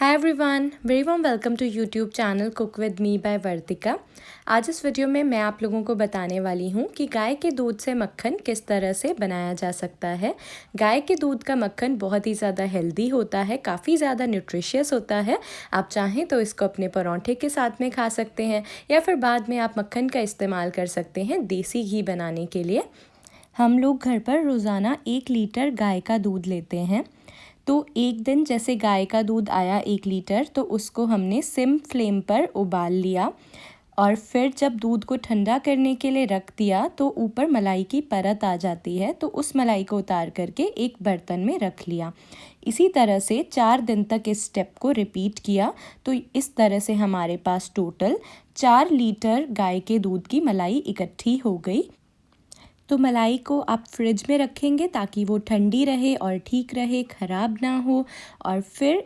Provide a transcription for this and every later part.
Hi everyone, very warm welcome to YouTube channel cook with me by Vartika. आज इस video में मैं आप लोगों को बताने वाली हूँ कि गाय के दूध से मक्खन किस तरह से बनाया जा सकता है। गाय के दूध का मक्खन बहुत ही ज़्यादा हेल्दी होता है, काफ़ी ज़्यादा न्यूट्रिशियस होता है। आप चाहें तो इसको अपने पराठे के साथ में खा सकते हैं या फिर बाद में आप मक्खन का इस्तेमाल कर सकते हैं देसी घी बनाने के लिए। हम लोग घर पर रोज़ाना 1 लीटर गाय का दूध लेते हैं। तो एक दिन जैसे गाय का दूध आया 1 लीटर, तो उसको हमने सिम फ्लेम पर उबाल लिया और फिर जब दूध को ठंडा करने के लिए रख दिया तो ऊपर मलाई की परत आ जाती है, तो उस मलाई को उतार करके एक बर्तन में रख लिया। इसी तरह से 4 दिन तक इस स्टेप को रिपीट किया। तो इस तरह से हमारे पास टोटल 4 लीटर गाय के दूध की मलाई इकट्ठी हो गई। तो मलाई को आप फ्रिज में रखेंगे ताकि वो ठंडी रहे और ठीक रहे, ख़राब ना हो। और फिर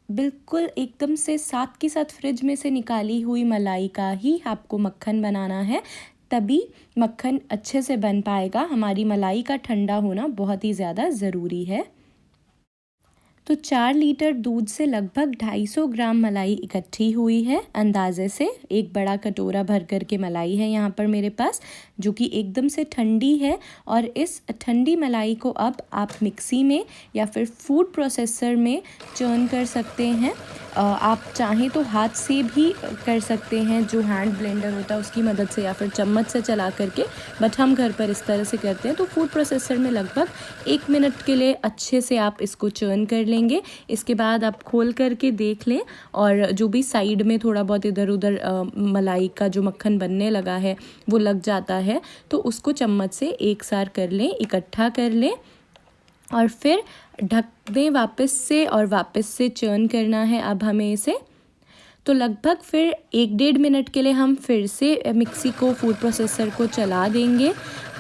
बिल्कुल एकदम से साथ के साथ फ्रिज में से निकाली हुई मलाई का ही आपको मक्खन बनाना है, तभी मक्खन अच्छे से बन पाएगा। हमारी मलाई का ठंडा होना बहुत ही ज़्यादा ज़रूरी है। तो 4 लीटर दूध से लगभग 250 ग्राम मलाई इकट्ठी हुई है। अंदाजे से एक बड़ा कटोरा भर कर के मलाई है यहाँ पर मेरे पास, जो कि एकदम से ठंडी है। और इस ठंडी मलाई को अब आप मिक्सी में या फिर फूड प्रोसेसर में चर्न कर सकते हैं। आप चाहें तो हाथ से भी कर सकते हैं, जो हैंड ब्लेंडर होता है उसकी मदद से, या फिर चम्मच से चला करके, बट हम घर पर इस तरह से करते हैं। तो फूड प्रोसेसर में लगभग 1 मिनट के लिए अच्छे से आप इसको चर्न कर लेंगे। इसके बाद आप खोल करके देख लें और जो भी साइड में थोड़ा बहुत इधर उधर मलाई का जो मक्खन बनने लगा है वो लग जाता है, तो उसको चम्मच से एक सार कर लें, इकट्ठा कर लें और फिर ढक दें वापस से, और वापस से चर्न करना है अब हमें इसे। तो लगभग फिर 1-1.5 मिनट के लिए हम फिर से मिक्सी को, फूड प्रोसेसर को चला देंगे।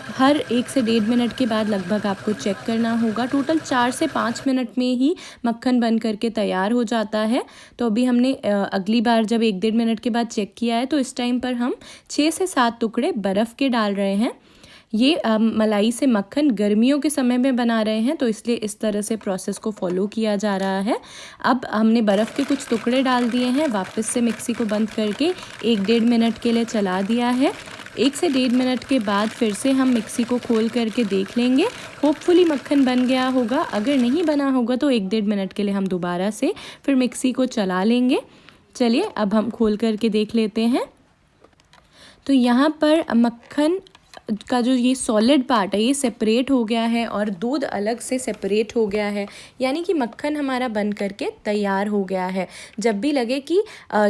हर 1 से 1.5 मिनट के बाद लगभग आपको चेक करना होगा। टोटल 4 से 5 मिनट में ही मक्खन बन करके तैयार हो जाता है। तो अभी हमने अगली बार जब 1-1.5 मिनट के बाद चेक किया है, तो इस टाइम पर हम 6 से 7 टुकड़े बर्फ़ के डाल रहे हैं। ये मलाई से मक्खन गर्मियों के समय में बना रहे हैं, तो इसलिए इस तरह से प्रोसेस को फॉलो किया जा रहा है। अब हमने बर्फ़ के कुछ टुकड़े डाल दिए हैं, वापस से मिक्सी को बंद करके 1-1.5 मिनट के लिए चला दिया है। 1 से 1.5 मिनट के बाद फिर से हम मिक्सी को खोल करके देख लेंगे। होपफुली मक्खन बन गया होगा। अगर नहीं बना होगा तो 1-1.5 मिनट के लिए हम दोबारा से फिर मिक्सी को चला लेंगे। चलिए अब हम खोल करके देख लेते हैं। तो यहाँ पर मक्खन का जो ये सॉलिड पार्ट है ये सेपरेट हो गया है और दूध अलग से सेपरेट हो गया है, यानी कि मक्खन हमारा बन करके तैयार हो गया है। जब भी लगे कि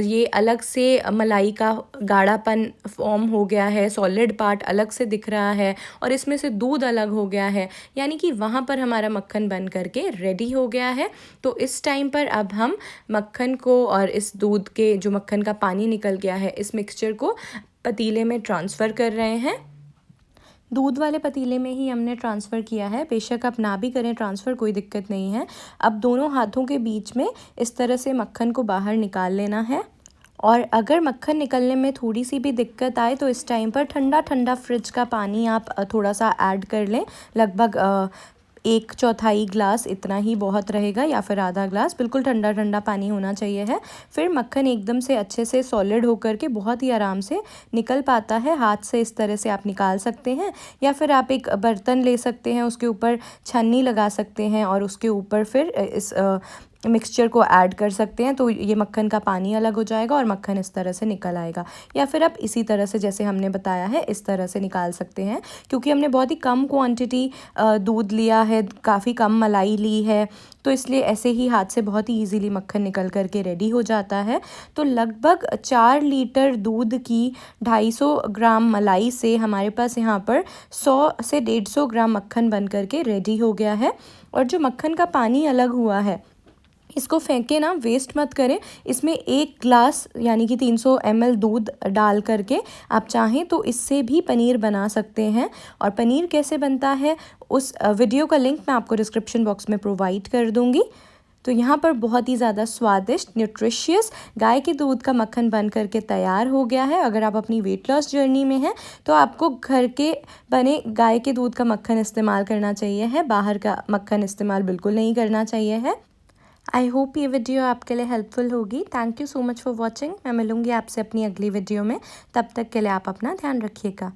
ये अलग से मलाई का गाढ़ापन फॉर्म हो गया है, सॉलिड पार्ट अलग से दिख रहा है और इसमें से दूध अलग हो गया है, यानी कि वहाँ पर हमारा मक्खन बन करके रेडी हो गया है। तो इस टाइम पर अब हम मक्खन को और इस दूध के जो मक्खन का पानी निकल गया है, इस मिक्सचर को पतीले में ट्रांसफ़र कर रहे हैं। दूध वाले पतीले में ही हमने ट्रांसफ़र किया है, बेशक आप ना भी करें ट्रांसफ़र, कोई दिक्कत नहीं है। अब दोनों हाथों के बीच में इस तरह से मक्खन को बाहर निकाल लेना है। और अगर मक्खन निकलने में थोड़ी सी भी दिक्कत आए तो इस टाइम पर ठंडा ठंडा फ्रिज का पानी आप थोड़ा सा ऐड कर लें। लगभग 1/4 ग्लास इतना ही बहुत रहेगा, या फिर आधा ग्लास। बिल्कुल ठंडा ठंडा पानी होना चाहिए है। फिर मक्खन एकदम से अच्छे से सॉलिड होकर के बहुत ही आराम से निकल पाता है। हाथ से इस तरह से आप निकाल सकते हैं, या फिर आप एक बर्तन ले सकते हैं, उसके ऊपर छन्नी लगा सकते हैं और उसके ऊपर फिर इस मिक्सचर को ऐड कर सकते हैं। तो ये मक्खन का पानी अलग हो जाएगा और मक्खन इस तरह से निकल आएगा। या फिर आप इसी तरह से जैसे हमने बताया है इस तरह से निकाल सकते हैं। क्योंकि हमने बहुत ही कम क्वांटिटी दूध लिया है, काफ़ी कम मलाई ली है, तो इसलिए ऐसे ही हाथ से बहुत ही इजीली मक्खन निकल करके रेडी हो जाता है। तो लगभग 4 लीटर दूध की 250 ग्राम मलाई से हमारे पास यहाँ पर 100 से 150 ग्राम मक्खन बन करके रेडी हो गया है। और जो मक्खन का पानी अलग हुआ है, इसको फेंके ना, वेस्ट मत करें। इसमें 1 ग्लास यानी कि 300 ml दूध डाल करके आप चाहें तो इससे भी पनीर बना सकते हैं। और पनीर कैसे बनता है उस वीडियो का लिंक मैं आपको डिस्क्रिप्शन बॉक्स में प्रोवाइड कर दूँगी। तो यहाँ पर बहुत ही ज़्यादा स्वादिष्ट, न्यूट्रिशियस गाय के दूध का मक्खन बन करके तैयार हो गया है। अगर आप अपनी वेट लॉस जर्नी में हैं तो आपको घर के बने गाय के दूध का मक्खन इस्तेमाल करना चाहिए है, बाहर का मक्खन इस्तेमाल बिल्कुल नहीं करना चाहिए है। आई होप ये वीडियो आपके लिए हेल्पफुल होगी। Thank you so much for watching. मैं मिलूँगी आपसे अपनी अगली वीडियो में। तब तक के लिए आप अपना ध्यान रखिएगा।